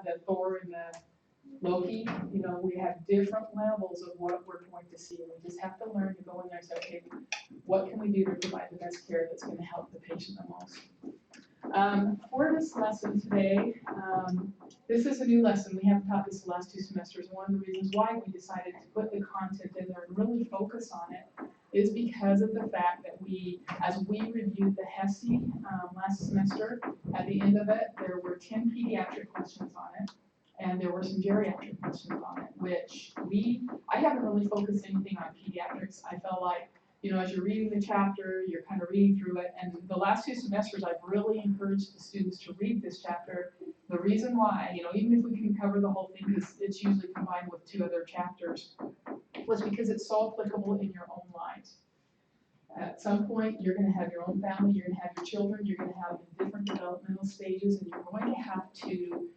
the Thor and the Loki, you know, we have different levels of what we're going to see. We just have to learn to go in there and say, okay, what can we do to provide the best care that's going to help the patient the most? For this lesson today, this is a new lesson. We haven't taught this the last 2 semesters. One of the reasons why we decided to put the content in there and really focus on it is because of the fact that as we reviewed the HESI last semester, at the end of it, there were 10 pediatric questions on it, and there were some geriatric questions on it, which I haven't really focused anything on pediatrics. I felt like, you know, as you're reading the chapter, you're kind of reading through it, and the last 2 semesters, I've really encouraged the students to read this chapter. The reason why, you know, even if we can cover the whole thing, because it's usually combined with 2 other chapters, was because it's so applicable in your own lives. At some point, you're going to have your own family, you're going to have your children, you're going to have different developmental stages, and you're going to have to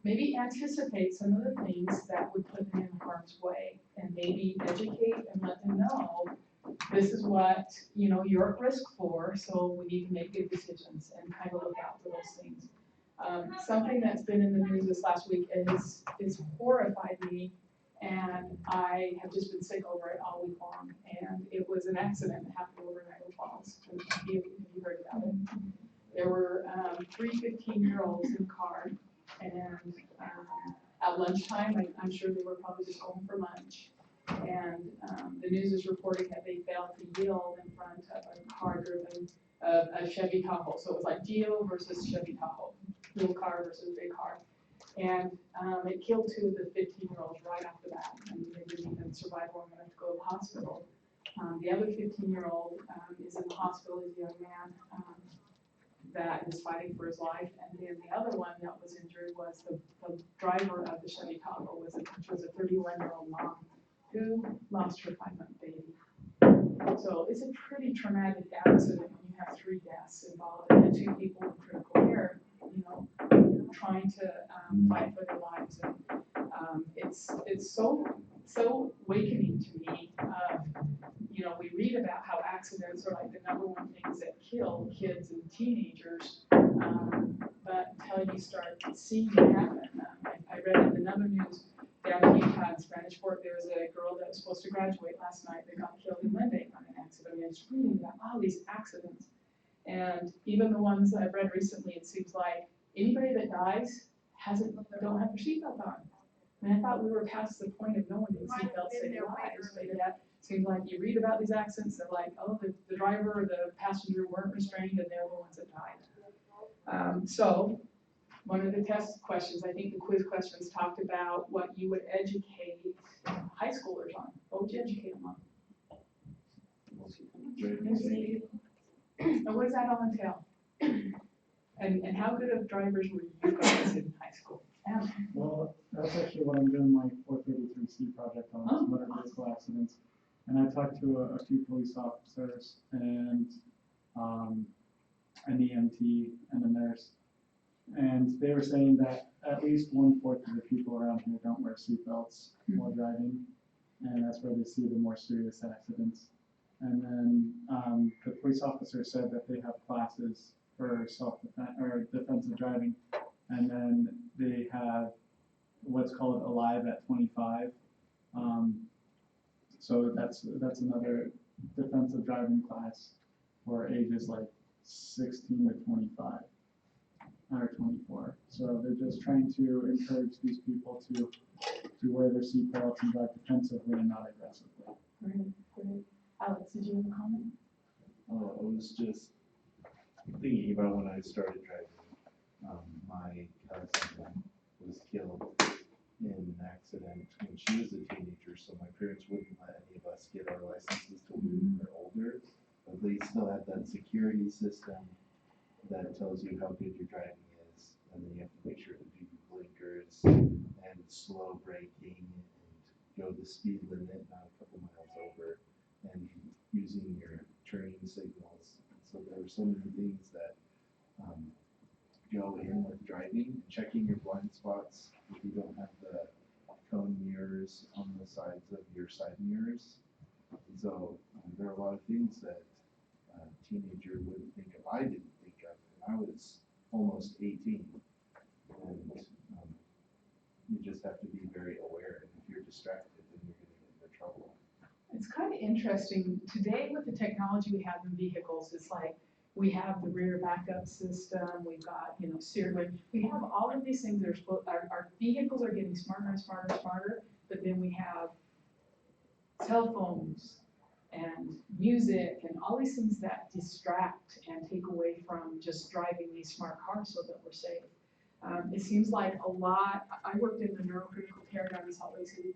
maybe anticipate some of the things that would put them in harm's way, and maybe educate and let them know this is what, you know, you're at risk for, so we need to make good decisions and kind of look out for those things. Something that's been in the news this last week is horrified me, and I have just been sick over it all week long. And it was an accident that happened over in Niagara Falls. Have you heard about it? There were 3 15-year-olds in the car, and at lunchtime, I'm sure they were probably just home for lunch. And the news is reporting that they failed to yield in front of a car driven, a Chevy Tahoe. So it was like Geo versus Chevy Tahoe, little car versus big car. And it killed 2 of the 15-year-olds right off the bat, and they didn't even survive long enough to go to the hospital. The other 15-year-old is in the hospital, is a young man that is fighting for his life, and then the other one that was injured was the driver of the Chevy Tahoe, which was a 31-year-old mom who lost her 5-month baby. So it's a pretty traumatic accident when you have 3 deaths involved and 2 people in critical care, you know, trying to fight for their lives. And it's so awakening to me. You know, we read about how accidents are like the #1 things that kill kids and teenagers, but until you start seeing it happen. I read in another news down in Utah in Spanish Fork, there was a girl that was supposed to graduate last night that got killed in Monday on an accident. And it's reading about all these accidents. And even the ones that I've read recently, it seems like anybody that dies don't have their seatbelt on. I mean, I thought we were past the point of knowing that seatbelts save lives, but that seems like you read about these accidents, they're like, oh, the driver or the passenger weren't restrained, and they're the ones that died. So one of the test questions, I think the quiz questions talked about what you would educate high schoolers on. What would you educate them on? And what does that all entail? And how good of drivers were you guys in high school? Yeah. Well, that's actually what I'm doing my 433C project on, motor vehicle accidents. And I talked to a few police officers and an EMT and a nurse. And they were saying that at least 1/4 of the people around here don't wear seatbelts while driving. And that's where they see the more serious accidents. And then the police officer said that they have classes for self-defense or defensive driving. And then they have what's called Alive at 25. So that's another defensive driving class for ages like 16 to 25 or 24. So they're just trying to encourage these people to wear their seatbelts and drive defensively and not aggressively. Great. Alex, did you have a comment? I was just thinking about when I started driving. My cousin was killed in an accident when she was a teenager, so my parents wouldn't let any of us get our licenses till we were older. But they still had that security system that tells you how good your driving is, and then you have to make sure to do your blinkers and slow braking and go the speed limit, not a couple miles over, and using your turning signals. So there were so many things that go in with driving, checking your blind spots if you don't have the cone mirrors on the sides of your side mirrors. So there are a lot of things that a teenager wouldn't think of. I didn't think of, and I was almost 18. And have to be very aware. And if you're distracted, then you're going to get into trouble. It's kind of interesting, today with the technology we have in vehicles, it's like, we have the rear backup system, we've got, steering, we have all of these things that are our vehicles are getting smarter and smarter and smarter, but then we have cell phones and music and all these things that distract and take away from just driving these smart cars so that we're safe. It seems like a lot, I worked in the neurocritical care down in Salt Lake City.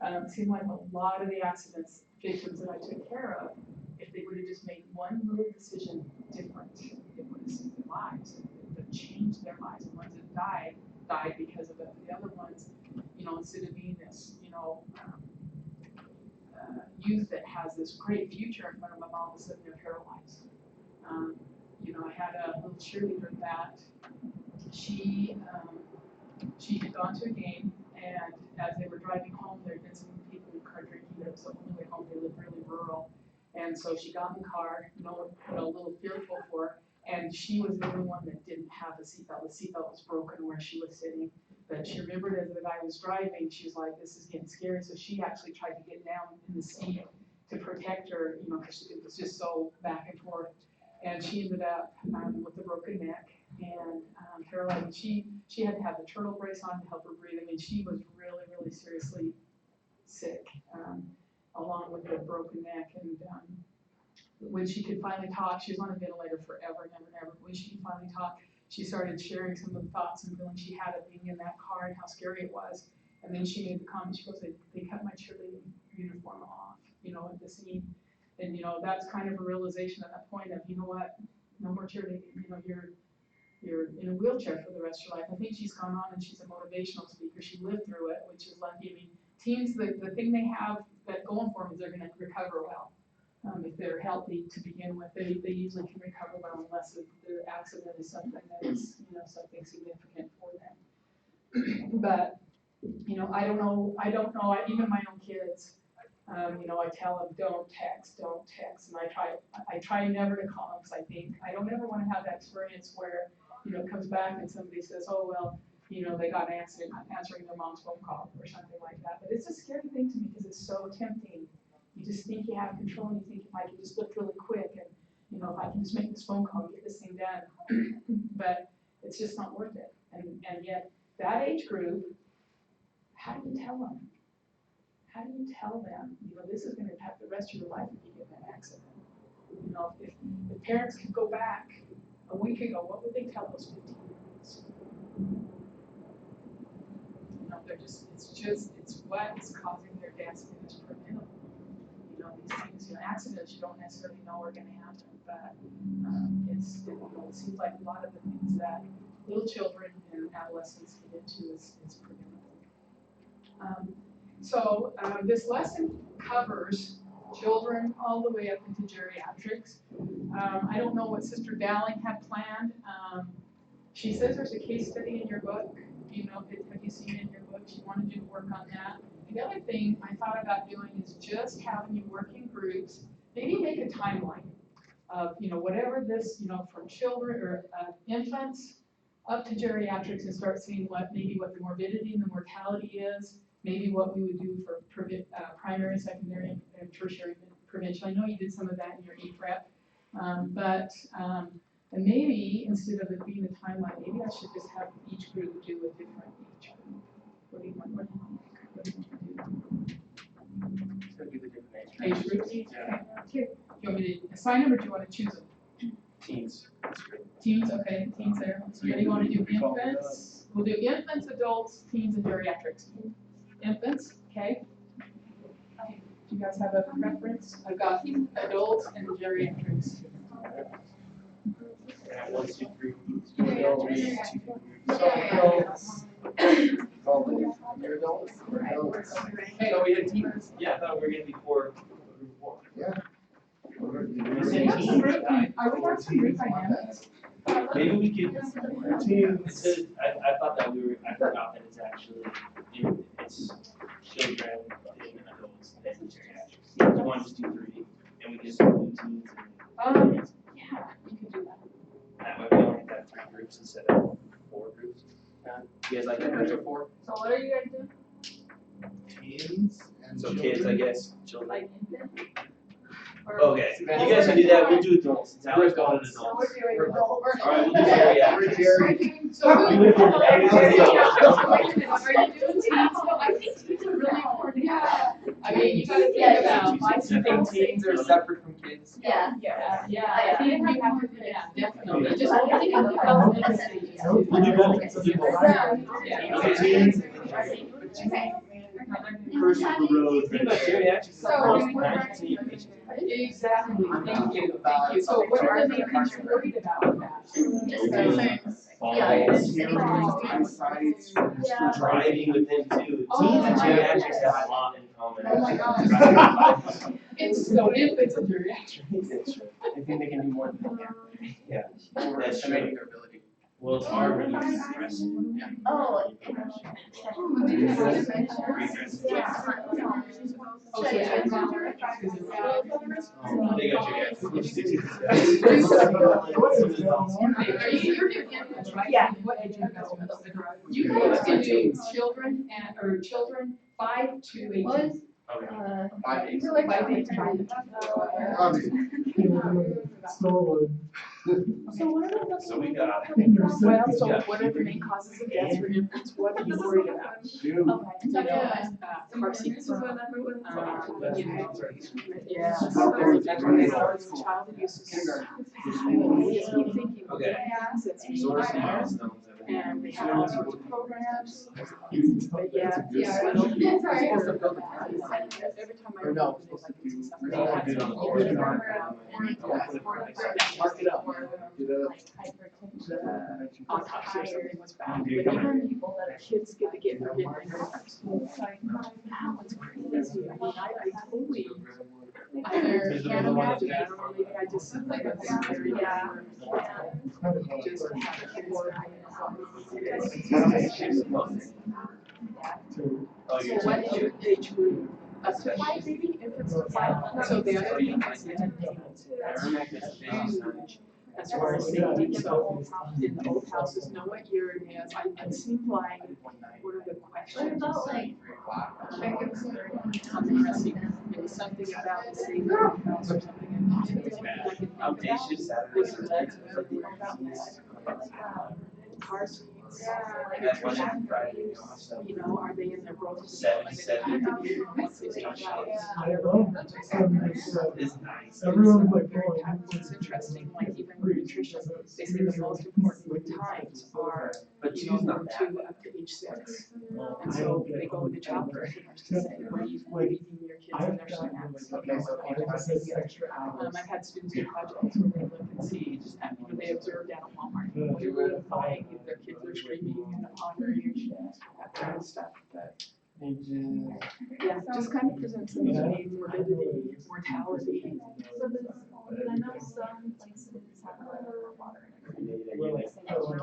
It seemed like a lot of the accidents victims that I took care of, if they would have just made one little decision different, it would have saved their lives. It would have changed their lives. And ones that died because of it. The other ones, instead of being this, youth that has this great future in front of them, all of a sudden they're paralyzed. I had a little cheerleader that she had gone to a game, and as they were driving home, there had been some people in the car drinking. It was the only way home. They lived really rural, and so she got in the car, a little fearful for her, and she was the only one that didn't have a seatbelt. The seatbelt was broken where she was sitting, but she remembered as the guy was driving, she was like, "This is getting scary." So she actually tried to get down in the seat to protect her, because it was just so back and forth. And she ended up with a broken neck and paralyzed. She had to have the turtle brace on to help her breathe. I mean, she was really, really seriously sick, along with the broken neck. And when she could finally talk, she was on a ventilator forever, never. When she could finally talk, she started sharing some of the thoughts and feelings she had of being in that car and how scary it was. And then she made the comment, she goes, they cut my cheerleading uniform off, at the scene. And, that's kind of a realization at that point of, you know what, no more cheerleading, you're in a wheelchair for the rest of your life. I think she's gone on and she's a motivational speaker. She lived through it, which is lucky. I mean, teens, the thing they have that going for them is they're going to recover well. If they're healthy to begin with, they usually can recover well unless the accident is something that is, something significant for them. But, I don't know, even my own kids, I tell them, don't text, and I try never to call them, because I don't ever want to have that experience where, it comes back and somebody says, oh, well, they got an accident answering their mom's phone call or something like that. But it's a scary thing to me because it's so tempting. You just think you have control, and you think if I can just look really quick and, if I can just make this phone call and get this thing done, but it's just not worth it. And yet that age group, how do you tell them? How do you tell them, this is going to impact the rest of your life if you get in an accident? If parents could go back a week ago, what would they tell those 15-year-olds? It's what is causing their deaths and it's preventable. These things, accidents you don't necessarily know are going to happen, but it seems like a lot of the things that little children and adolescents get into is preventable. So this lesson covers children all the way up into geriatrics. I don't know what Sister Dowling had planned. She says there's a case study in your book. Have you seen it in your book? She wanted you to work on that. The other thing I thought about doing is just having you work in groups, maybe make a timeline of, whatever this, from children or infants up to geriatrics, and start seeing what the morbidity and the mortality is, maybe what we would do for primary, secondary, and tertiary prevention. I know you did some of that in your E-Prep, and maybe instead of it being a timeline, maybe I should just have each group do a different age group. What do you want to do? It's gonna be the different age Age groups? Yeah. Okay. Do you want me to assign them, or do you want to choose them? Teens. That's great. Teens, okay, teens there. So what do you want to do? Infants? We'll do infants, adults, teens, and geriatrics. Infants, okay. Do you guys have a preference? I've got adults and geriatrics. And I want to group. You're adults. We're adults. Hey, Oh, we had teens? Yeah, I thought we were gonna be four. Yeah. are we have some group dynamics? Maybe we could, instead, I thought that I forgot that it's actually, it's children and adults and geriatrics. So we want to just do 3, and we can just include teens and. Yeah, you can do that. That way we only have 3 groups instead of 4 groups. You guys like like that. four. So what are you guys doing? Teens and So children. kids, I guess, children. Like infant? Or- Okay, you guys can do that, we'll do adults, since Alex got an So adult. we're doing adult. Alright, we'll do geriatrics. We're Jerry. So who? You live in- Are you doing teens? No, I think teens are really important. Yeah, I mean, you gotta think Yeah, about. You think teens are separate from kids? Yeah. Yeah, I think you have to, yeah, definitely, just I think think of it's development healthy. stages. We'll do both, we'll do both. Yeah. Okay, teens. Okay. First of the road. Think about geriatrics. So- Exactly, thank you. So what are the main things you're worried about with that? Falls, hearing, eyesight, Yeah. Driving with them too. Oh, Teens and my geriatrics goodness. have a lot in common. Oh my gosh. It's so infants and geriatrics. I think they can do more than they can. Yeah, that's Overestimating true. their ability. Well, it's hard when you progress. Oh. Regress. Yeah. Oh, so it's They got geriatrics. Are you doing infants, right? Yeah. What age are you guys doing? You guys can do children or children 5 to 18. Okay. 5 days. You're like 5 to 18. Stolen. So we got. Well, so what are the main causes of death for infants? What are you worried about? Dude. Car seats. Yeah. That's when they start school. Child abuse is. Kindergarten. Just keep thinking. Okay. It's Resource milestones. and they have all sorts of programs. But yeah, Sorry. every time I. Or no, open it, supposed to like, do. something. We're not doing Yeah. it all the time. Mark it up. Get Autopsy or something was found, but even people that are kids get forbidden drugs. Wow, it's crazy, I mean, I totally, I can't imagine, I don't know, maybe I just, like, it's very, just to have kids Oh, So you're. what is your age group? Up to 5, maybe, infants to 5, so the other thing is huge as far as safety, so in the old houses, know what year it is, it seemed like, what are the questions? like, It was something about the safety of the house or something. Outdated Saturdays or nights. Car seats. That's one on Friday. You know, are they in their growth? 77. I love It's nice. everyone's like, It's interesting, like even with nutrition, they say the most important times are, But you two's know, not from bad. 2 up to age 6. And so they go into childcare centers to say, what are you feeding your kids in their snacks? Okay, so extra hours. I've had students do projects where they look and see, just have, you know, they observe down at Walmart, what are they buying, if their kids are screaming and hungry, that kind of stuff, but. Yeah, just kind of presents some morbidity, mortality. I know some places have water. Oh,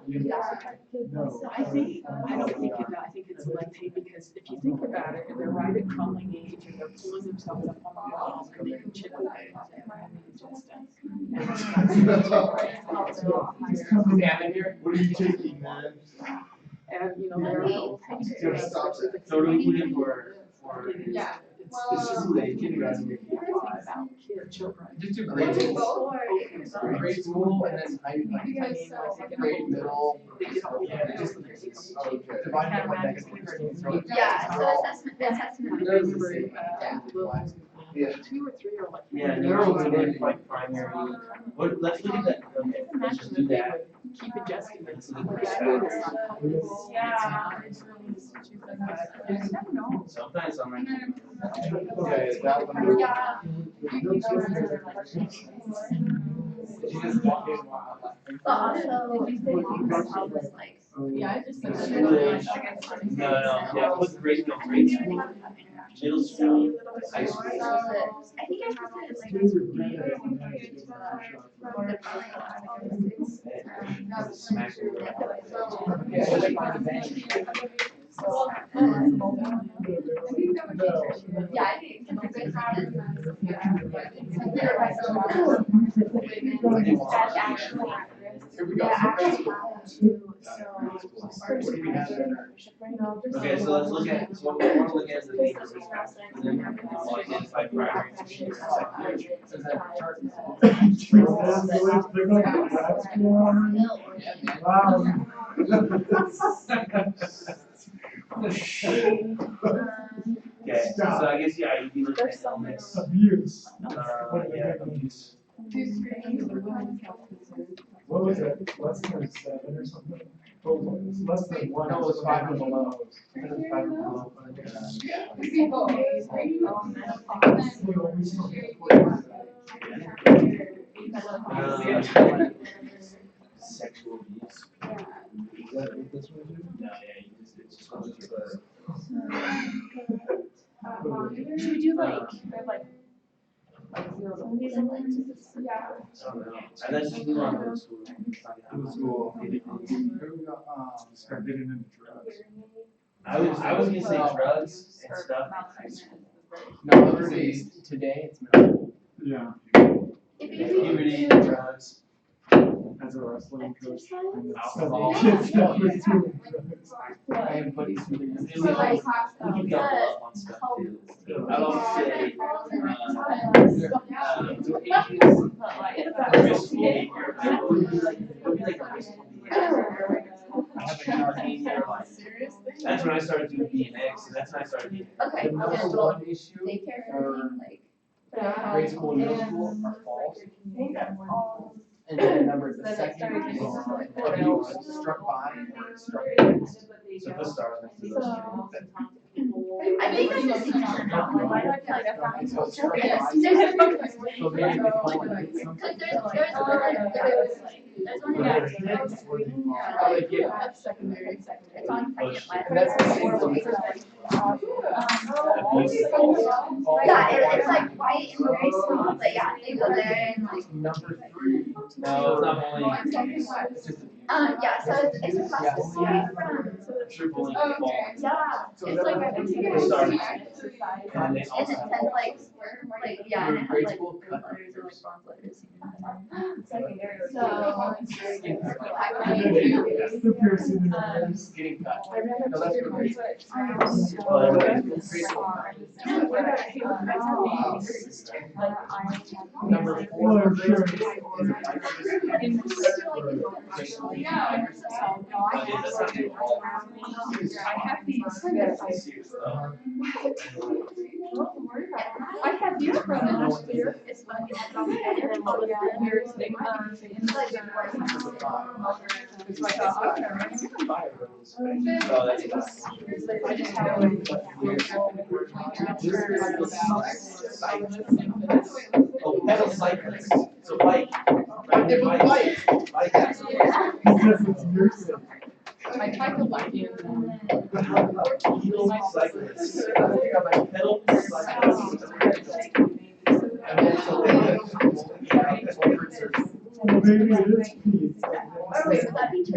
Yeah. I think, I don't think it, I think it's like, hey, because if you think about it, they're right at crumbling age and they're pulling themselves up on the walls and they can chip away at them. I mean, just, What are you taking, man? and, you know, there are old things, Just stop especially the. So what do we put in for? Yeah. This is late kindergarten. About children. Just do Grade grade school. grade school and then high, Because like grade middle. They get all, just. Okay. Divided by that. Yeah, so assessment. I remember, little, Yeah. 2 or 3 are like. Yeah, neuro would like primary. What, let's look at that. Okay, let's just do Imagine that they that. would keep adjusting it. Let's look at Like, that. it's not comfortable. Yeah. But you never know. Sometimes I'm like. Okay, that one. Yeah. Did you just walk in? But also, with like. Yeah, I just. No, yeah, what's grade, no, grade school, middle school, high school. I think I just said like. Smack. Yeah, I think it's a good time. That actually. Here we go. That actually have to, so. What do we have there? Okay, so let's look at, so what we want to look at is the neighbors, and then we'll identify primary and secondary. Okay, so I guess, yeah, you'd be looking at illness. Abuse. Yeah, abuse. Two screens, the women's health concerns. What was it, less than 7 or something? Oh, it's less than 1. No, it was 5 or below. Sexual abuse. Is that what this one is? No, yeah, you just, it's just going to the. Should we do like I don't know. And then just move on to the school. To the school. Start getting into drugs. I was gonna say drugs and stuff in high school. No, today it's middle. Yeah, Puberty, drugs. as a wrestling coach. Alcohol. Kids that was doing drugs. I have buddies who do this. We can double up on stuff too. I'd also say, risk behavior. It would be like risk behavior. I have a guardian here, like, that's when I started doing BMX, and that's when I started doing. Okay. The number one issue Daycare for like. grade school and middle school are false. And then the second is abuse, struck by, or struck against. So let's start with this. I think that's the teacher now. Why do I feel like I found So it? struck by. Yes. So maybe they call it Cause something. there's one How they get. Secondary. it's on pregnant life. And that's the same for me. Yeah, it's like white and very small, but yeah, they go there and like. Number 3. No, it's not only. It's just abuse. Yeah, so it's across the street from, True bullying Oh, involved. okay. yeah, So it's like that- a. Started. And then they And also it have. says like, yeah, and it has Grade like school cut. letters and response letters. The piercing in the ears. Getting cut. No, that's for grade school. Well, Grade school. Number 4 Well, I'm sure. is But it doesn't do all. I have these. Serious though. I had these from last year. It's funny. And then what was the years they might be saying. It's like, Oh, that's awesome. I just have Oh, pedal cyclists. So bike. They put lights. Bike. Because it's nursing. I tried to like you. Pedal cyclists. Pedal cyclists. And then so they Well, maybe it is Pete. Oh, wait, would that be two?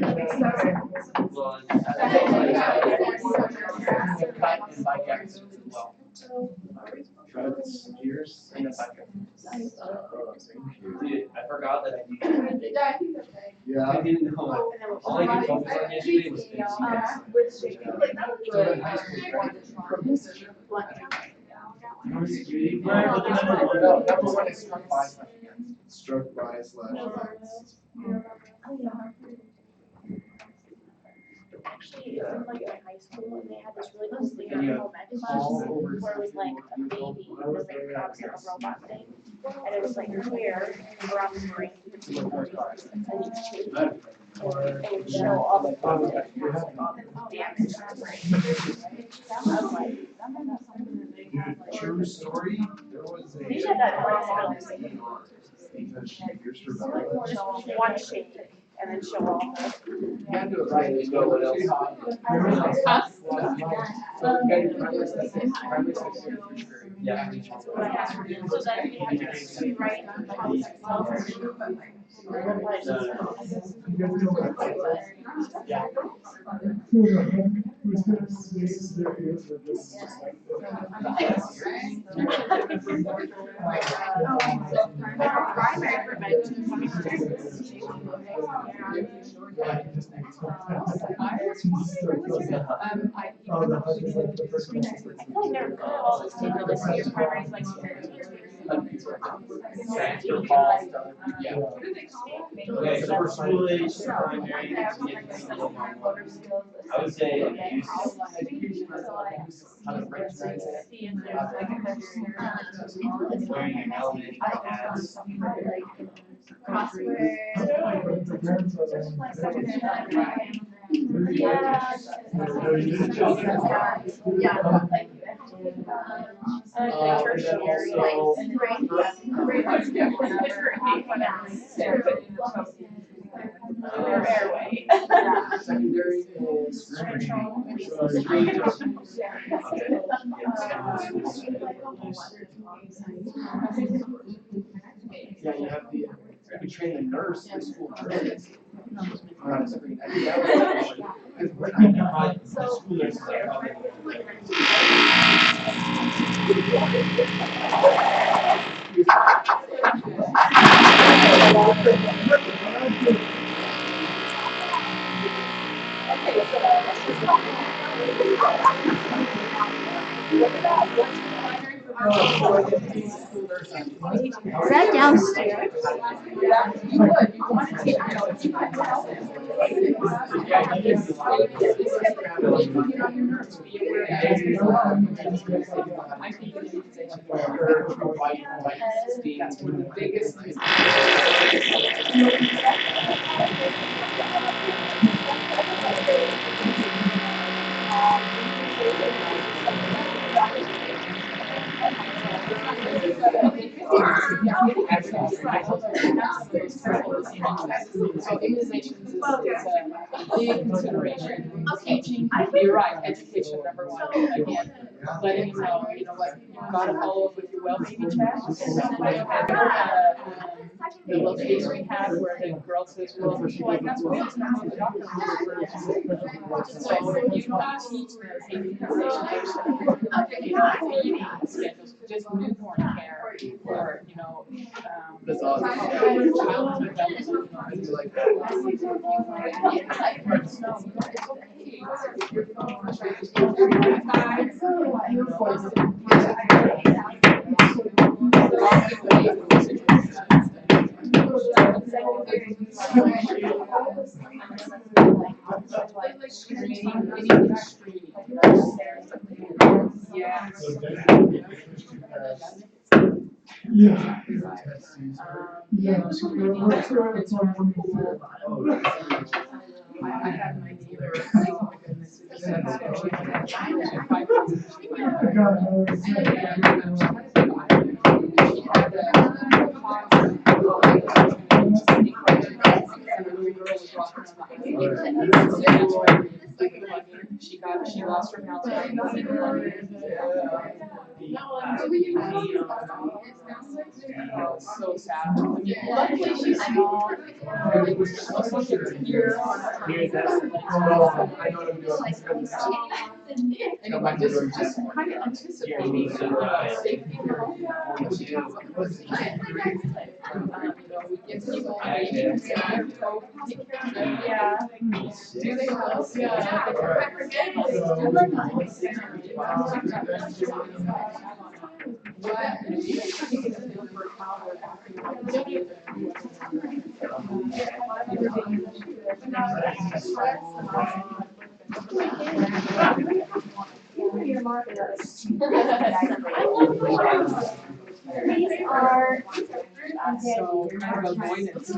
Well, cut and bike accidents as well. Drugs, gears. And then bike accidents. dude, I forgot that I do. Yeah, I think that's right. Yeah. I didn't know. All I could focus on yesterday was basic. So in high school, Right, but the number one. no, number 1 is struck by slash against. Struck by slash against. Actually, it was like in high school and they had this really cool thing in home ed class where it was like a baby and then they crossed like a robot thing. And it was like clear and around the brain and you could change it. And it would show all the damage to the brain. I was like, True story, there was a. they had that in high school. Just One shake and then show all the. You gotta do it right, you know what else. So you gotta do primary section, primary section. Yeah. So then you have to write how it's You guys know what it's like? Yeah. Who's gonna sneeze their ears or just like Primary prevention. Oh, the hug is like the first one. I feel like they're good all this team really serious primaries like Your balls, yeah. Okay, so for school age primary, I would say use. How to recognize it. Wearing your helmet, pads. Secondary is yeah, you have the, we train the nurse, the school nurses. On screen. I think that was The school nurses are probably. Is that downstairs? So immunizations is a big consideration. Teaching, you're right, education number one. Again, letting them know, you know what, you've got to follow up with your well baby check. The location we had where the girl says, well, like, that's what it's not what the doctor wants. So you don't teach the immunization, you know, feeding schedules, just newborn care, or, you know, That's awesome. child development. I do like that. Yeah. Yeah. It's on wonderful. I had my neighbor, oh my goodness, it was so bad. I got another. She lost her house. So sad. Luckily, she's small. Anyway, just kind of anticipating, safety. We give people agents and they're told to take care of them. Yeah. Do they help? Yeah. These are. So kind of avoidance.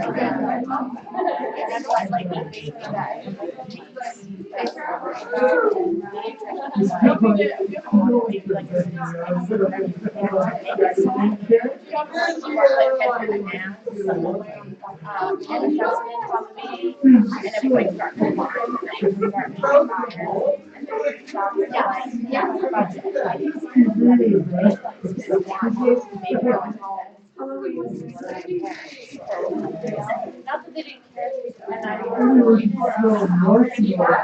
Not that they didn't care, and I was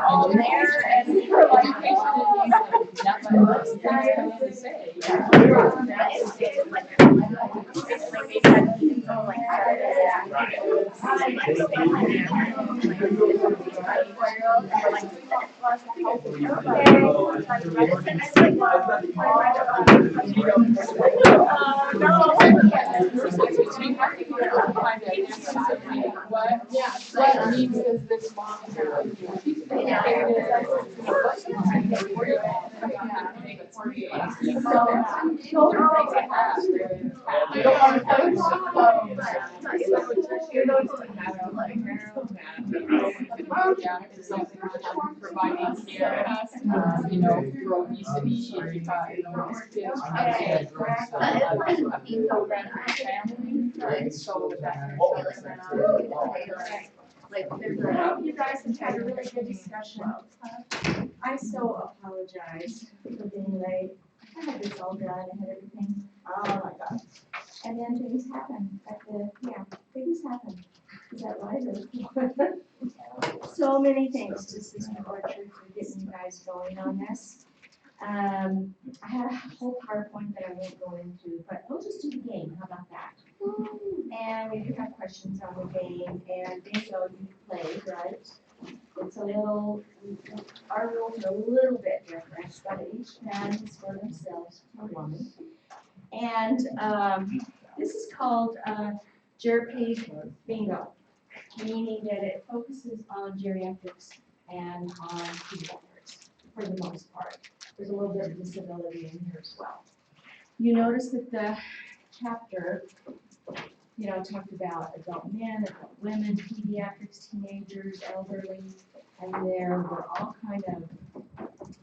all there, and we were like, That's tough to say. What needs does this mom have? She's providing care, you know, through obesity, you know, kids program for families, so that. You guys have had a really good discussion. I so apologize for being late. I had this all done, I had everything. Oh my God. And then things happen things happen. Is that right? So many thanks to Sister Orchard for getting you guys going on this. I had a whole PowerPoint that I won't go into, but we'll just do the game. How about that? And we do have questions on the game, and bingo, you played, right? It's a little, our rules are a little bit different, but each man is for themselves, for woman. And this is called GERPE bingo, meaning that it focuses on geriatrics and on pediatrics for the most part. There's a little bit of disability in here as well. You notice that the chapter, you know, talked about adult men, adult women, pediatrics, teenagers, elderly, and there were all kind of,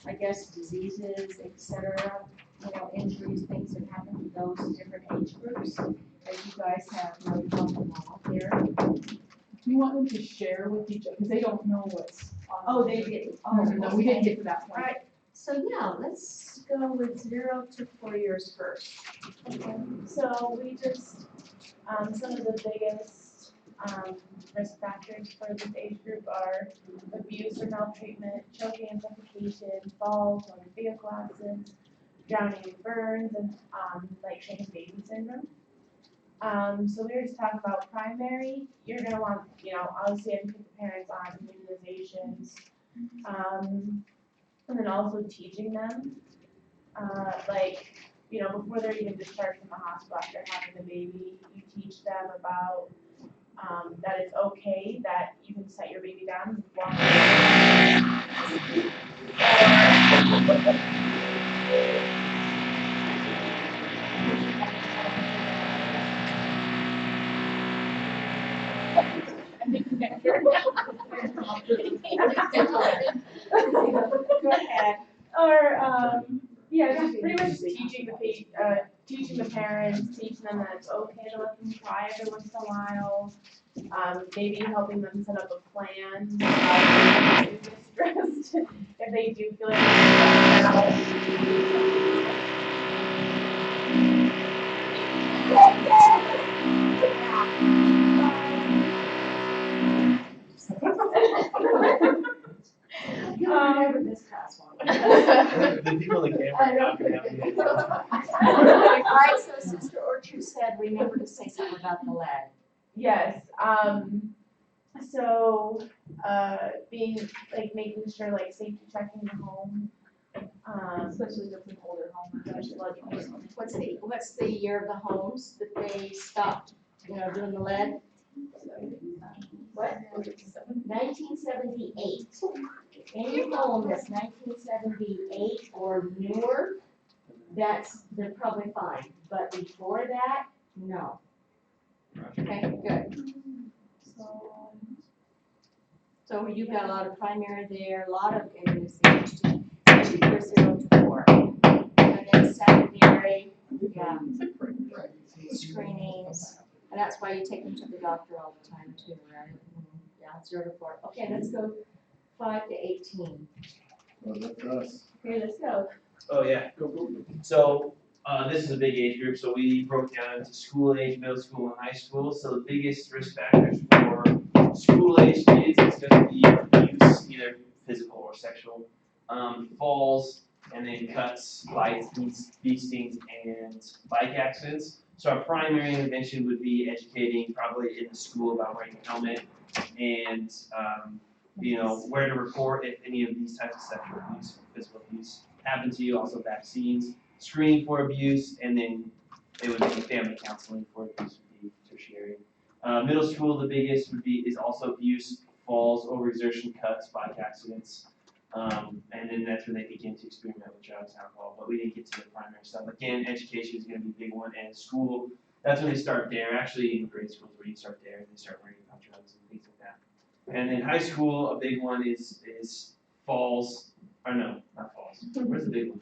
I guess, diseases, etc., you know, injuries, things that happen to those different age groups. And you guys have noted on them all here. Do you want them to share with each other, because they don't know what's on. Oh, they did. Oh, No, we didn't get to that point. Alright, so yeah, let's go with 0 to 4 years first. Okay, so we just, some of the biggest, risk factors for this age group are abuse or maltreatment, choking and suffocation, falls, motor vehicle accidents, drowning and burns, and, like shaken baby syndrome. So we were just talking about primary, you're gonna want, you know, obviously educate the parents on immunizations, and then also teaching them, like, you know, before they're even discharged from the hospital after having the baby, you teach them about, that it's okay that you can set your baby down while Go ahead. Or, yeah, just pretty much just teaching the parents, teaching them that it's okay to let them cry every once in a while. Maybe helping them set up a plan, if they're stressed, if they do feel like they're You'll remember this class one. The people in the camera are not gonna have any idea. Alright, so Sister Orchard said, remember to say something about the lead. Yes, so, being, like, making sure, like, safety checking the home, Especially if it's an older home. What's the year of the homes that they stopped, you know, doing the lead? What? 1978. Any home that's 1978 or newer, they're probably fine, but before that, no. Okay, good. So you've got a lot of primary there, a lot of immunization, for 0 to 4. And then secondary, yeah, screenings, and that's why you take them to the doctor all the time too, right? Yeah, 0 to 4. Okay, let's go 5 to 18. Well, that's us. Okay, let's go. Oh, yeah. So, this is a big age group, so we broke down into school age, middle school, and high school. So the biggest risk factors for school age kids is gonna be abuse, either physical or sexual, falls, and then cuts, bites, bee stings, and bike accidents. So our primary intervention would be educating probably in the school about wearing a helmet and, where to report if any of these types of sexual abuse, physical abuse happen to you, also vaccines, screening for abuse, and then it would be family counseling for abuse would be tertiary. Middle school, the biggest is also abuse, falls, overexertion, cuts, bike accidents. And then that's where they begin to experiment with drugs and alcohol, but we didn't get to the primary stuff. Again, education is gonna be a big one, and school, that's when they start there, actually in grade schools where you start there, and they start learning about drugs and things like that. And then high school, a big one is falls, or no, not falls, where's the big one?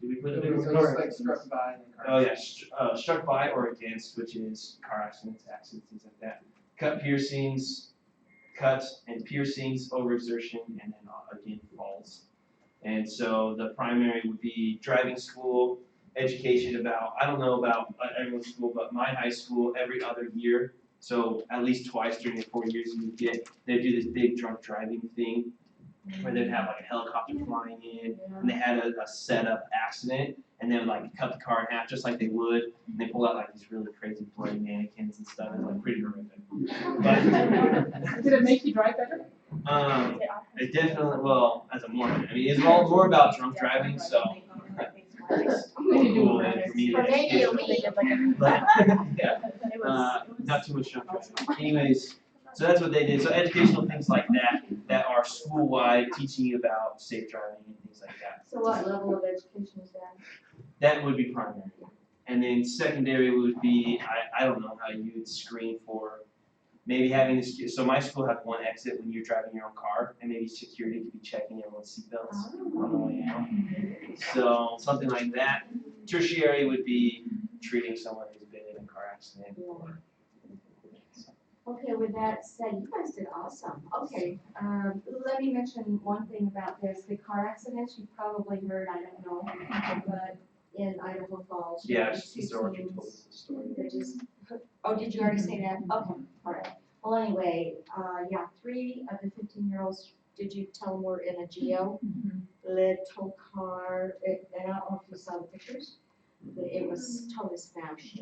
Did we put the big one? So it's like struck by and then Oh yeah, struck by or against, which is car accidents, things like that. Cut piercings, cuts and piercings, overexertion, and then again falls. And so the primary would be driving school, education about, I don't know about everyone's school, but my high school every other year, so at least twice during the 4 years they do this big drunk driving thing where they'd have like a helicopter flying in, and they had a setup accident, and they would like cut the car in half just like they would, and they pulled out like these really crazy bloody mannequins and stuff. It's like pretty horrific. But Did it make you drive better? it definitely, well, as a Mormon, I mean, it's all more about drunk driving, so it's cool for me. Or maybe a week. But, yeah, not too much drunk driving. Anyways, so that's what they did. So educational things like that are school-wide, teaching you about safe driving and things like that. So what level of education is that? That would be primary. And then secondary would be, I don't know how you would screen for maybe having this, so my school had one exit when you're driving your own car, and maybe security could be checking everyone's seatbelts on the way out. So something like that. Tertiary would be treating someone who's been in a car accident. Okay, with that said, you guys did awesome. Okay, let me mention one thing about this. The car accidents, you've probably heard, I don't know, but in Idaho Falls. Yeah, there's two Sister Orchard teens told us the story. that just, oh, did you already say that? Okay, all right. Well, anyway, 3 of the 15-year-olds, did you tell them were in a Geo? Little car, and I don't know if you saw the pictures, but it was totally smashed.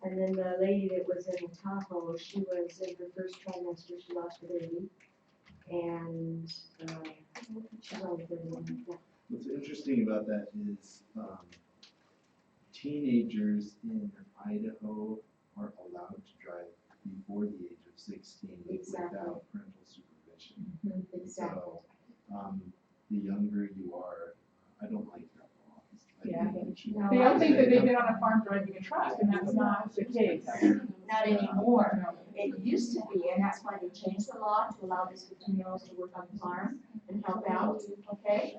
And then the lady that was in the Tahoe, she was in her first trimester, she lost her baby. And, she's only 31, yeah. What's interesting about that is, teenagers in Idaho are allowed to drive before the age of 16 Exactly. without parental supervision. Exactly. So, the younger you are, I don't like that law. I Yeah. think it should- No, They all think that they've been on a farm driving a truck, and that's not the case. Not anymore. It used to be, and that's why they changed the law to allow these 15-year-olds to work on the farm and help out, okay?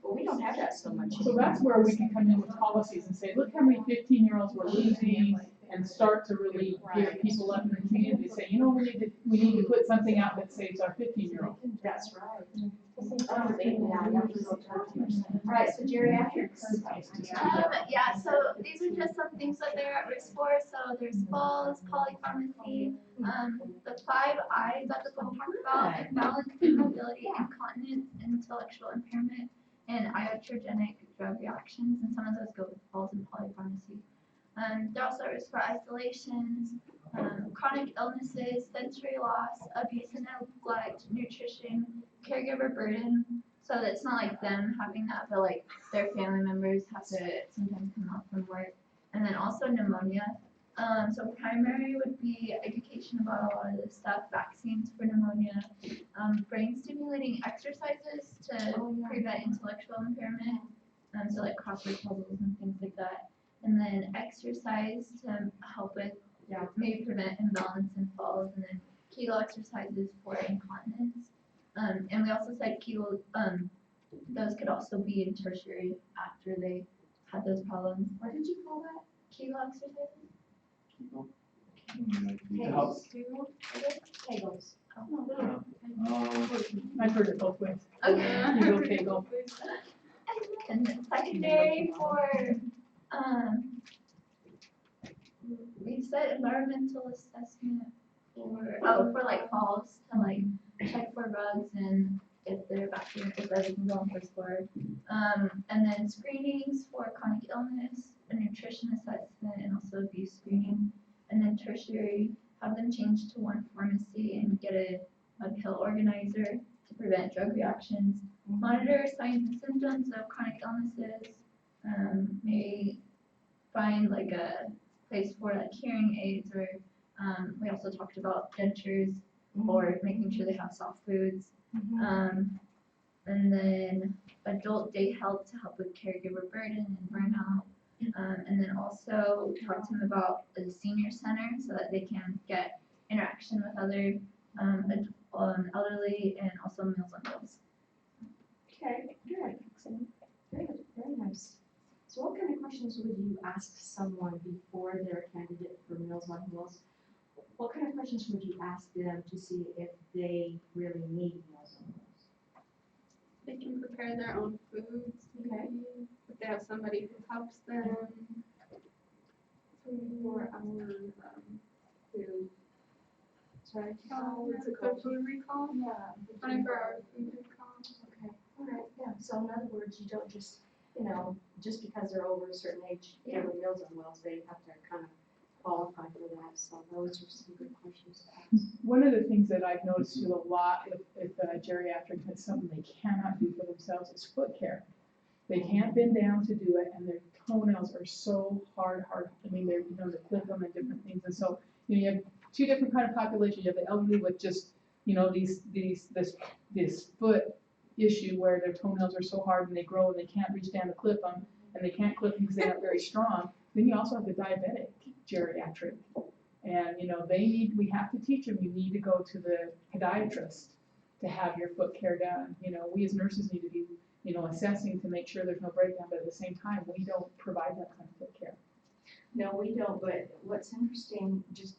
But we don't have that so much. So that's where we can come in with policies and say, look how many 15-year-olds we're losing, and start to really give people up in the community, say, we need to put something out that saves our 15-year-old. That's right. Yeah, that was so tough. All right, so geriatrics. Yeah, so these are just some things that they're at risk for. So there's falls, polypharmacy, the 5 I's that the book talked about: imbalance, immobility, incontinence, intellectual impairment, and iatrogenic drug reactions. And some of those go with falls and polypharmacy. They're also at risk for isolations, chronic illnesses, sensory loss, abuse and neglect, nutrition, caregiver burden. So it's not like them having that, but like their family members have to sometimes come out from work. And then also pneumonia. So primary would be education about a lot of this stuff, vaccines for pneumonia, brain stimulating exercises to prevent intellectual impairment. So like crossword puzzles and things like that. And then exercise to help with, maybe prevent imbalance and falls, and then Kegel exercises for incontinence. And we also said Kegel, those could also be in tertiary after they had those problems. What did you call that? Kegel exercises? Kegels. I've heard it both ways. Okay. You go Kegel. And then secondary for, we said environmental assessment for like falls, to like check for bugs and if they're vaccinated, if everything's going first board. And then screenings for chronic illness, a nutrition assessment, and also abuse screening. And then tertiary, have them change to one pharmacy and get a pill organizer to prevent drug reactions. Monitor signs and symptoms of chronic illnesses. Maybe find like a place for like hearing aids, or we also talked about dentures, or making sure they have soft foods. And then adult day help to help with caregiver burden and burnout. And then also talk to them about the senior center so that they can get interaction with other elderly, and also Meals on Wheels. Okay, good, excellent, good, very nice. So what kind of questions would you ask someone before they're a candidate for Meals on Wheels? What kind of questions would you ask them to see if they really need Meals on Wheels? They can prepare their own foods, maybe, if they have somebody who helps them. For our food. Sorry, what's it called, food recall? Yeah. Running for our food recall. Okay, all right, yeah, so in other words, you don't just, just because they're over a certain age, give them Meals on Wheels, they have to kind of qualify for that, so those are some good questions to ask. One of the things that I've noticed too a lot if a geriatric has something they cannot do for themselves is foot care. They can't bend down to do it, and their toenails are so hard. I mean, they're, they clip them and different things, and so, you have two different kind of populations. You have the elderly with just, this foot issue where their toenails are so hard and they grow and they can't reach down to clip them, and they can't clip them because they're not very strong. Then you also have the diabetic geriatric, and we have to teach them. You need to go to the podiatrist to have your foot care done. We as nurses need to be assessing to make sure there's no breakdown, but at the same time, we don't provide that kind of foot care. No, we don't, but what's interesting, just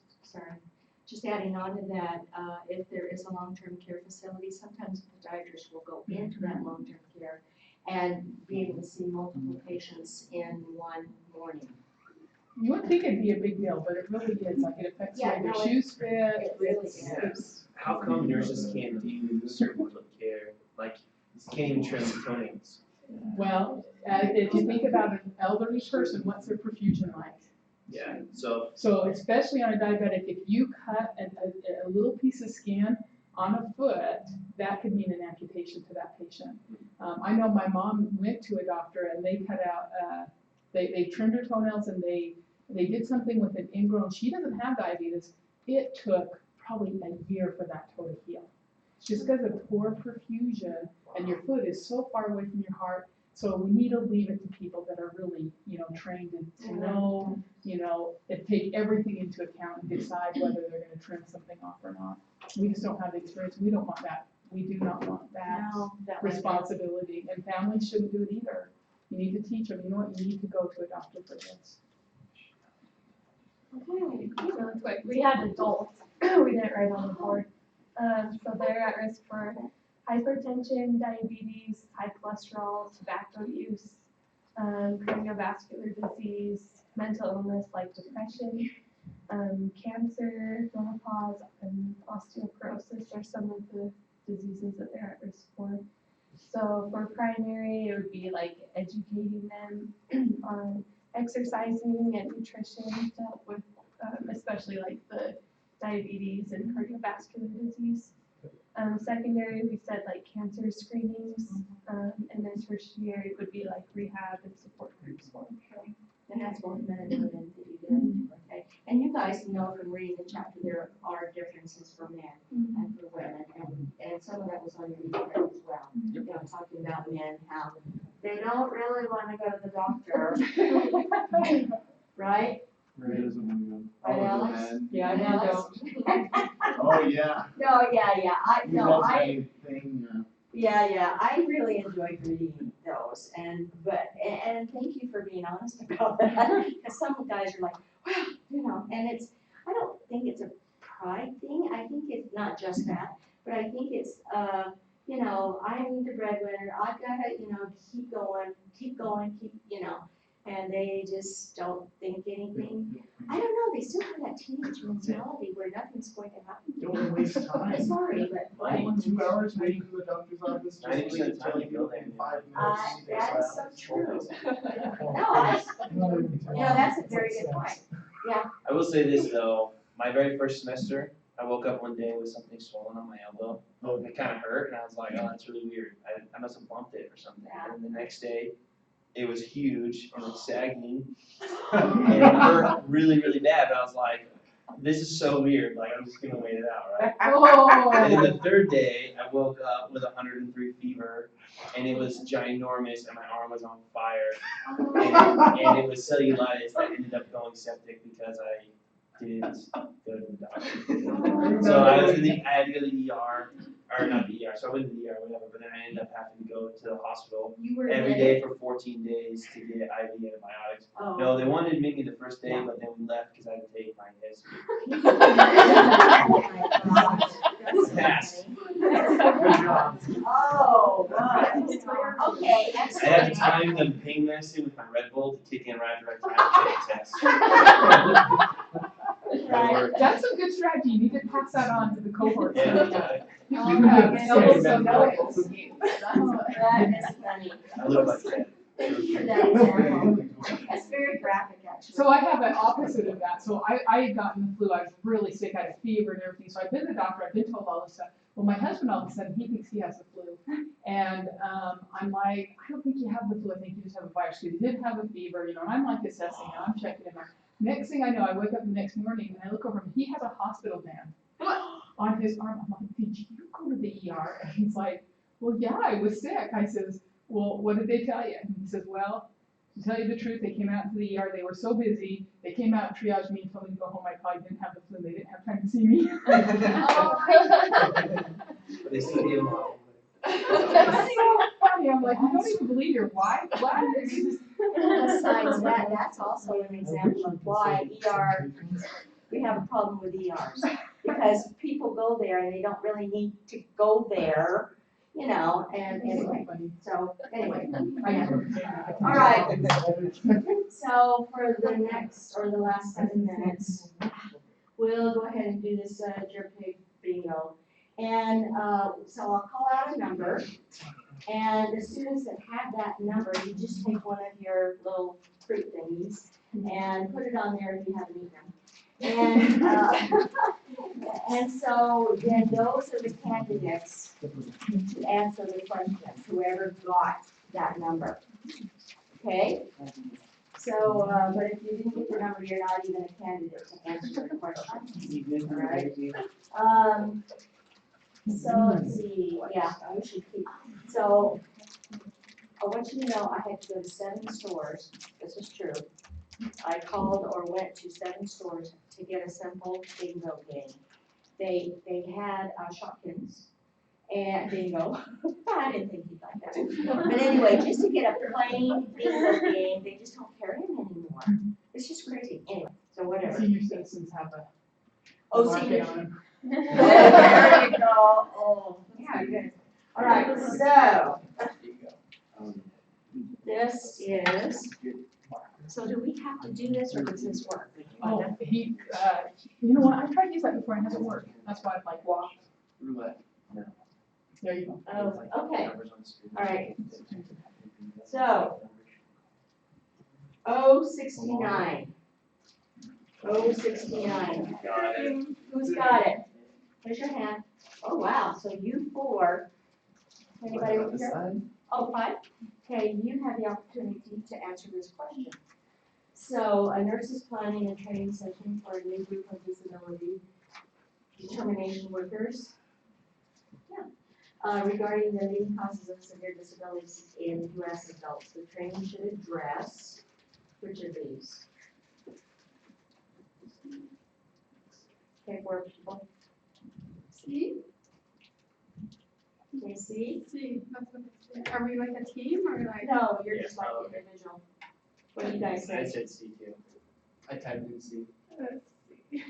adding on to that, if there is a long-term care facility, sometimes podiatrists will go into that long-term care and be able to see multiple patients in one morning. You would think it'd be a big deal, but it really is. Like, it affects the way your shoes fit. It really it's- is. How come nurses can't do certain foot care, like, can't even trim toenails? Well, if you think about an elderly person, what's their perfusion like? Yeah, so, So especially on a diabetic, if you cut a little piece of skin on a foot, that could mean an amputation to that patient. I know my mom went to a doctor and they cut out, they trimmed her toenails, and they did something with an ingrown, she doesn't have diabetes. It took probably a year for that toe to heal. Just because of poor perfusion, and your foot is so far away from your heart. So we need to leave it to people that are really, trained to know, and take everything into account and decide whether they're gonna trim something off or not. We just don't have the experience. We don't want that. We do not want that No, that responsibility, and families shouldn't do it either. You need to teach them, you need to go to a doctor for this. Okay. Really quick, we had adults, we didn't write on the board. So they're at risk for hypertension, diabetes, high cholesterol, tobacco use, cardiovascular disease, mental illness like depression, cancer, menopause, and osteoporosis are some of the diseases that they're at risk for. So for primary, it would be like educating them on exercising and nutrition to help with, especially like the diabetes and cardiovascular disease. Secondary, we said like cancer screenings, and then tertiary would be like rehab and support groups for them. And that's both men and women that you did, okay? And you guys know from reading the chapter, there are differences for men and for women, and some of that was on your report as well. Talking about men, how they don't really wanna go to the doctor. Right? Ray doesn't want to go. Right, Oh, Alex? man. Yeah, I Alex? Oh, yeah. No, yeah, You guys have anything, Yeah, I really enjoyed reading those, and thank you for being honest about that, because some guys are like, well, and I don't think it's a pride thing, I think it's not just that, but I think it's, I'm the breadwinner, I've gotta, keep going, and they just don't think anything. I don't know, they still have that teenage mentality where nothing's going to happen. Don't waste I'm time. sorry, but. Going 2 hours waiting for the doctor's office. just 90% wait of the time you go there. in 5 minutes. That is so true. No, that's a very good point. Yeah. I will say this though, my very first semester, I woke up one day with something swollen on my elbow. And it kind of hurt, and I was like, oh, that's really weird. I must have bumped it or something. Yeah. And the next day, it was huge and like sagging, and it hurt really, really bad. But I was like, this is so weird. Like, I'm just gonna wait it out, right? And then the third day, I woke up with 103 fever, and it was ginormous, and my arm was on fire, and it was cellulitis that ended up going septic because I didn't go to the doctor. So I had to go to the ER, or not the ER. So I went to the ER, whatever. But then I ended up having to go to the hospital You were every there. day for 14 days to get IV antibiotics. Oh. No, they wanted to admit me the first day, but then we left because I had to take my history. Pass. Good job. Oh, wow. Okay, I had excellent. time the pain medicine with my Red Bull to kick in right at the right time to take a test. Right. That's a good strategy, you need to pass that on to the cohort. Yeah. You Oh, have my double goodness. some notes. That is funny. I look like that. Thank you for that example. That's very graphic, actually. So I have an opposite of that. So I had gotten the flu, I was really sick, I had a fever and everything. So I've been to the doctor, I've been told all this stuff. Well, my husband all of a sudden, he thinks he has the flu. And I'm like, I don't think you have the flu, I think you just have a virus. Because he did have a fever, and I'm like assessing it, I'm checking him out. Next thing I know, I wake up the next morning and I look over him, he has a hospital band on his arm. I'm like, did you go to the ER? And he's like, well, yeah, I was sick. I says, well, what did they tell you? And he says, well, to tell you the truth, they came out to the ER, they were so busy, they came out and triaged me and told me to go home, I probably didn't have the flu, they didn't have time to see me. They still need a model. That's so funny, I'm like, you don't even believe your wife? What? Besides that, that's also an example of why ER, we have a problem with ERs. Because people go there and they don't really need to go there, and anyway, so, anyway. All right, so for the next, or the last 7 minutes, we'll go ahead and do this jerk pig bingo. And so I'll call out a number, and the students that have that number, you just take one of your little fruit thingies and put it on there if you haven't eaten them. And so then those are the candidates to answer the question, whoever got that number. Okay? So, but if you didn't get the number, you're not even a candidate to answer the question. All right? So let's see, yeah, we should keep, so I want you to know I had to go to 7 stores, this is true. I called or went to 7 stores to get a simple bingo game. They had Shopkins and bingo. I didn't think he'd like that. But anyway, just to get a plain bingo game, they just don't carry them anymore. It's just crazy. Anyway, so whatever. Senior citizens have a Oh, market senior. on them. There you go. Oh, yeah, good. All right, so this is, so do we have to do this or does this work? Oh, you know what, I tried to use that before and it hasn't worked. That's why I'm like, wow, Roulette. there you go. Oh, okay. All right. So, 069. 069. Got it. Who's got it? Raise your hand. Oh, wow, so you 4. Anybody over here? Oh, 5? Okay, you have the opportunity to answer this question. So, a nurse is planning a training session for a new group of disability determination workers. Yeah. Regarding the leading causes of severe disabilities in U.S. adults. The training should address which of these? Okay, 4 people. See? Okay, see? See, that's what it's, are we like a team or like? No, you're Yeah, just like oh, okay. individual. What do you guys I say? said C too. I typed in C. Let's see.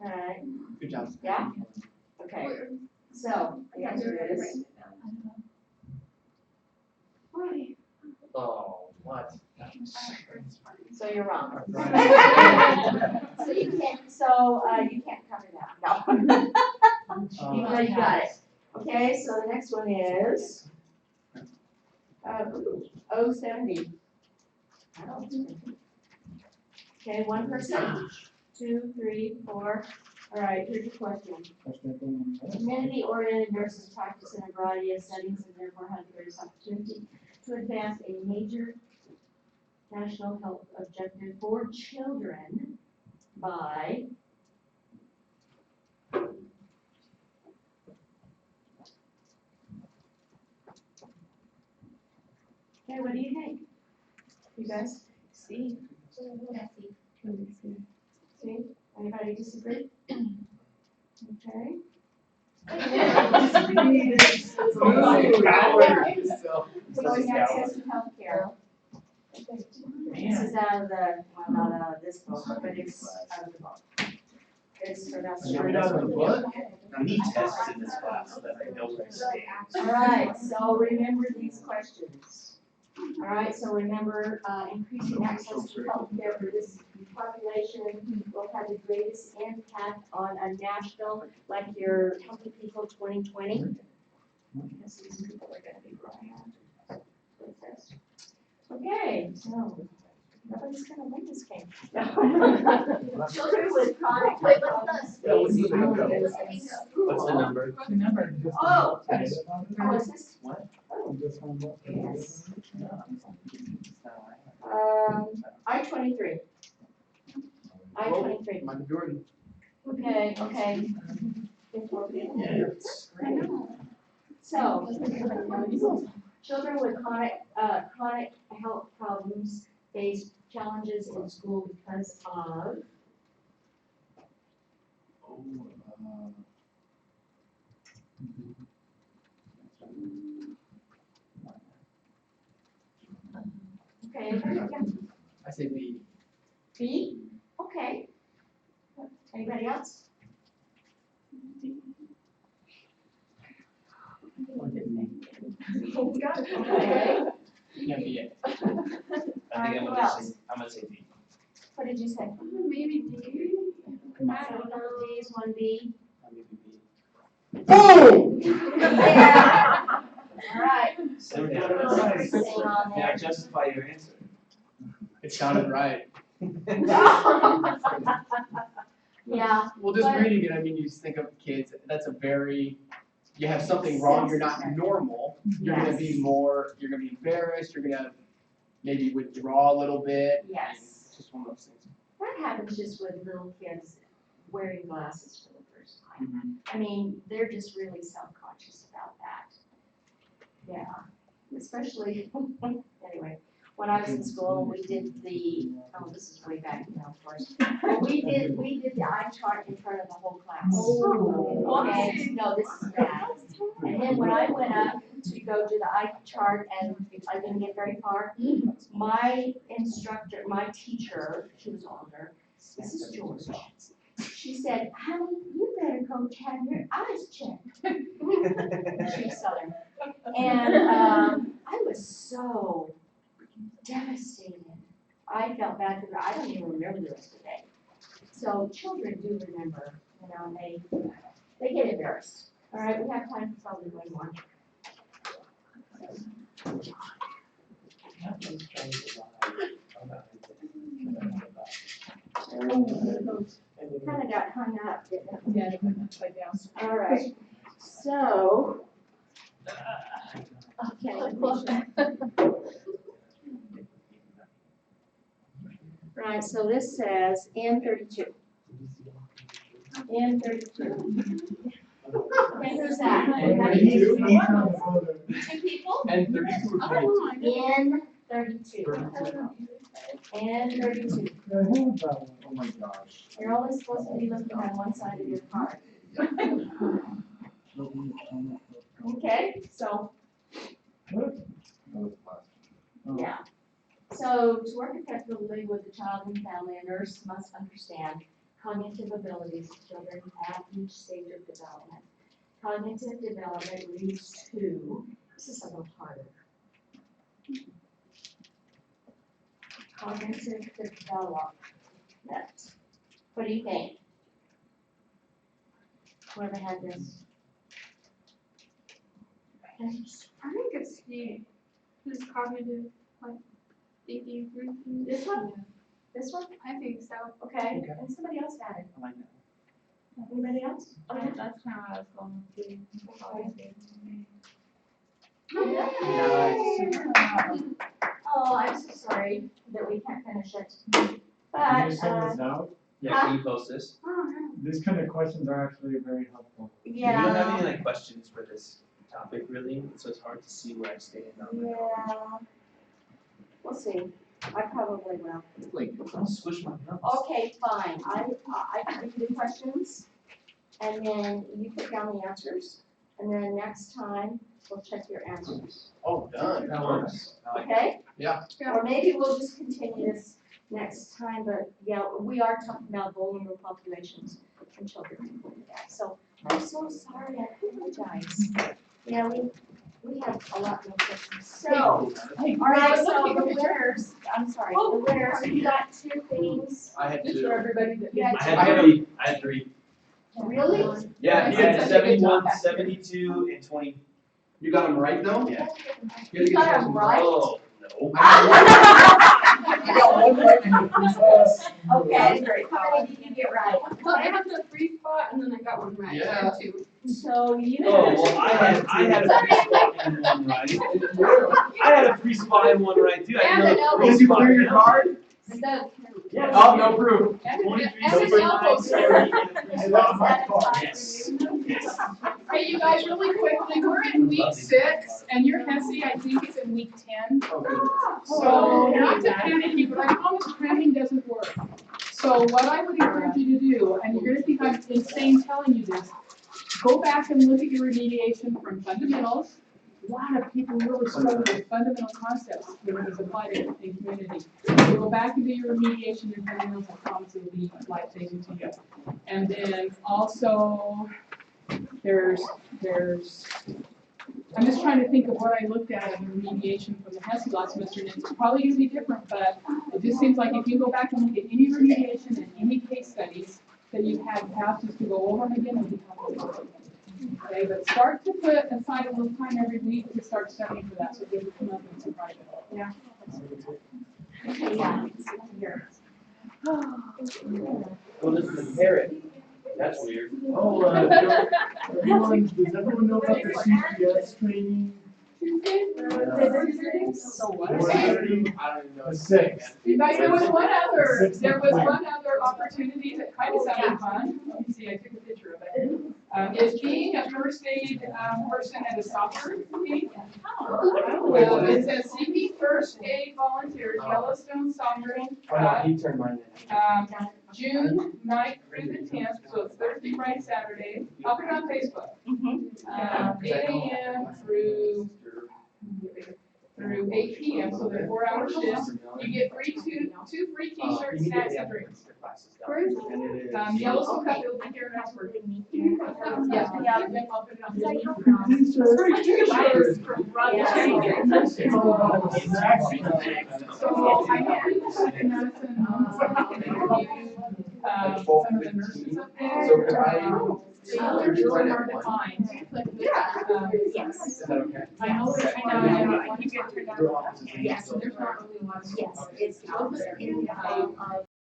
Alright, Good job. yeah? Okay, so the answer is, Why? Oh, what? So you're wrong. Arthritis. So you can't cover that, no. Even though you got it. Okay, so the next one is, 070. Okay, one person, 2, 3, 4. All right, here's your question. Community-oriented nurses practice in a variety of settings and therefore have the greatest opportunity to advance a major national health objective for children by okay, what do you think? You guys see? See? Anybody disagree? Okay. Promoting access to healthcare. This is out of the, well, not out of this book, but it's out of the book. It's for that. Straight out of the book? We need tests in this class so that I know where I stand. All right, so remember these questions. All right, so remember, increasing access to healthcare for this population will have the greatest impact on a national, like your Healthy People 2020. Because these people are gonna be growing up with this. Okay, so nobody's gonna win this game. Children with chronic. Wait, what's the Yeah, what's the space? number? Space. What's the number? The number. Oh, oh, is this? What? Oh, Just found out. yes. I-23. I-23. Michael Jordan. Okay. So, children with chronic health problems face challenges in school because of okay, yeah. I say B. B, okay. Anybody else? Okay. Can't be it. I think Alright, I'm who gonna else? say, I'm gonna say B. What did you say? Maybe D. So no D's, one B. Boom! Yeah. Alright. Sit Staying down. on Now there. justify your answer. It sounded right. Yeah, Well, just But- reading it, I mean, you just think of kids, that's a very, you have something wrong, you're not normal, you're gonna be more, you're gonna be embarrassed, you're gonna maybe withdraw a little bit. yes. It's just one of those things. That happens just with little kids wearing glasses for the first time. Mm-hmm. I mean, they're just really self-conscious about that. Yeah, especially, anyway, when I was in school, we did the, oh, this is way back now, of course. Well, we did the eye chart in front of the whole class. Okay, no, this is bad. And then when I went up to go do the eye chart and I didn't get very far, my instructor, my teacher, she was older, Mrs. George, she said, honey, you better go have your eyes checked. She's Southern. And I was so devastated. I felt bad because I don't even remember the rest of the day. So children do remember, you know, and they get embarrassed. All right, we have time for probably one more. Kind of got hung up, didn't it? Yeah, they went upside down. All right, so. Okay. Right, so this says N32. N32. Okay, who's that? N32? Two people? And 32 or 22? N32. N32. Oh my gosh. You're only supposed to be looking on one side of your card. Okay, so, yeah. So to work effectively with the child and family, a nurse must understand cognitive abilities of children at each stage of development. Cognitive development leads to, this is a little harder. cognitive development. What do you think? Whoever had this. I think it's he, who's cognitive, like, thinking through things. This one? This one? I think so. Okay, and somebody else had it. I like that. Anybody else? Okay. That's how I was going Oh, I'm so sorry that we can't finish it. Can But, you send this out? Yeah, can you post this? These kind of questions are actually very helpful. We don't have yeah, any like questions for this topic really, so it's hard to see where I stand on it. yeah. We'll see. I probably will. Like, don't squish my nuts. Okay, fine. I can give you the questions, and then you put down the answers, and then next time, we'll check your answers. Oh, done. That works. I like it. Okay? Yeah. Or maybe we'll just continue this next time, but yeah, we are talking about vulnerable populations and children. So I'm so sorry, I apologize. Yeah, we have a lot more questions. So, all right, so the winners, I'm sorry, the winners, you got 2 things. I had Just to. for everybody that. Yeah, I had three. Really? Yeah, You you had did such a good 71, job back there. 72, and 20. You got them right though? Yeah. You got 'em right? Oh, no. I got one right and a free spot. Okay, how many did you get right? Well, I had the free spot and then I got one right. Yeah. Too. So you. Oh, well, I had a free spot and one right. I had a free spot and one right too. I And didn't an know elbow. free Did you spot clear your counted. card? Yeah. Oh, no proof. And an 23, and an 29, elbow 30, surgery. and a free I spot. lost my card. Yes. Hey, you guys, really quickly, we're in week 6, and your Hesse, I think, is in week 10. So, not to panic you, but I promise cramming doesn't work. So what I would encourage you to do, and you're gonna think I'm insane telling you this, go back and look at your remediation from fundamentals. A lot of people really struggle with fundamental concepts when it is applied in community. So go back and do your remediation and fundamentals, I promise it will be life-saving to you. And then also, I'm just trying to think of what I looked at in remediation from the Hesse last semester, and it's probably gonna be different, but it just seems like if you go back and look at any remediation and any case studies that you've had past, just to go over them again and become familiar. Okay, but start to put aside a little time every week to start studying for that, so it doesn't come up and surprise you. Yeah. Okay, yeah. Here. Well, this is a parrot. That's weird. Oh, does everyone know about the CPS training? So what? I don't even know. The 6th. You guys, there was one other opportunity that kind of sounded fun. Let me see, I took a picture of it. Is being a first aid person at a soccer team. It says seeking first aid volunteers, Yellowstone Soccer. Oh, no, he turned mine in. June 9th through the 10th, so it's Thursday, Friday, Saturday. I'll put it on Facebook. 8 a.m. through 8 p.m., so they're 4-hour shifts. You get two free t-shirts, snacks, and drinks. Where is it? Yellowstone Cup, it'll be here in Oxford. Yeah, I'll put it on Facebook. T-shirts. It's all about the snacks. So I know we was in Madison, some of the nurses up there. So could I- They're really hard to find. Yes. Is that okay? I know there's one, you get turned out. Yes. There's not really one. Yes, it's opposite in of